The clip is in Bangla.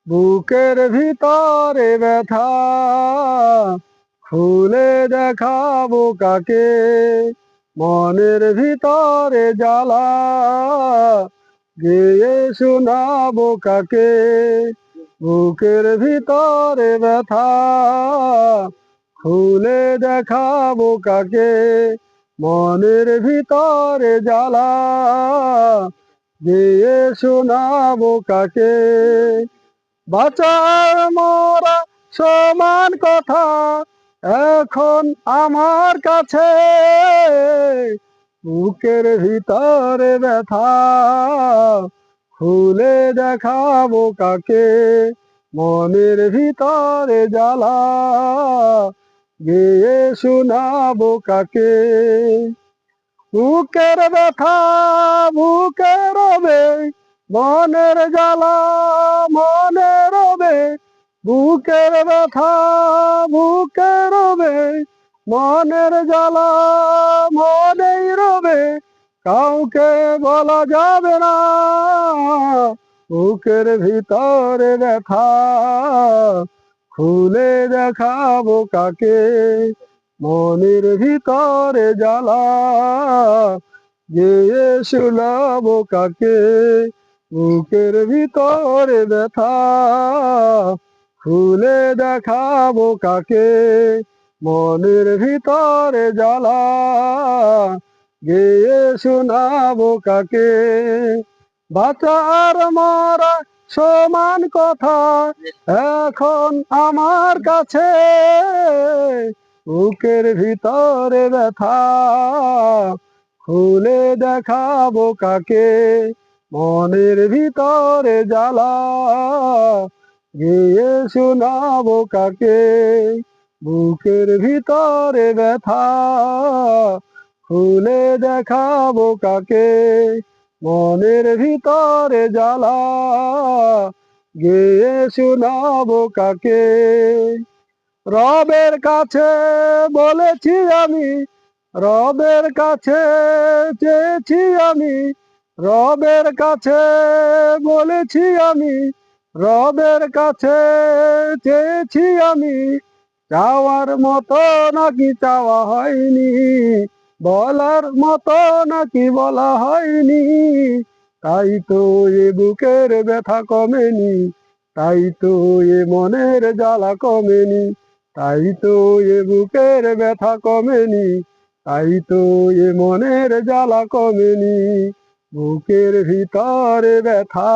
বুকের ভিতরে ব্যথা খুলে দেখাবো কাকে, মনের ভিতরে জ্বালা গেয়ে শোনাবো কাকে। বুকের ভিতরে ব্যথা খুলে দেখাবো কাকে, মনের ভিতরে জ্বালা গেয়ে শোনাবো কাকে। বাঁচার মরা সমান কথা এখন আমার কাছে, বুকের ভিতরে ব্যথা খুলে দেখাবো কাকে, মনের ভিতরে জ্বালা গেয়ে শোনাবো কাকে। বুকের ব্যথা বুকে রবে, মনের জ্বালা মনে রবে। বুকের ব্যথা বুকে রবে, মনের জ্বালা মনেই রবে। কাউকে বলা যাবে না বুকের ভিতরে ব্যথা খুলে দেখাবো কাকে, মনের ভিতরে জ্বালা গেয়ে শোনাবো কাকে। বুকের ভিতরে ব্যথা খুলে দেখাবো কাকে, মনের ভিতরে জ্বালা গেয়ে শোনাবো কাকে। বাঁচার মরা সমান কথা এখন আমার কাছে, বুকের ভিতরে ব্যথা খুলে দেখাবো কাকে, মনের ভিতরে জ্বালা গেয়ে শোনাবো কাকে। বুকের ভিতরে ব্যথা খুলে দেখাবো কাকে, মনের ভিতরে জ্বালা গেয়ে শোনাবো কাকে। রবের কাছে বলেছি আমি, রবের কাছে চেয়েছি আমি, রবের কাছে বলেছি আমি, রবের কাছে চেয়েছি আমি। চাওয়ার মতো নাকি চাওয়া হয়নি, বলার মতো নাকি বলা হয়নি। তাই তো এ বুকের ব্যথা কমেনি, তাই তো এ মনের জ্বালা কমেনি। তাই তো এ বুকের ব্যথা কমেনি, তাই তো এ মনের জ্বালা কমেনি। বুকের ভিতরে ব্যথা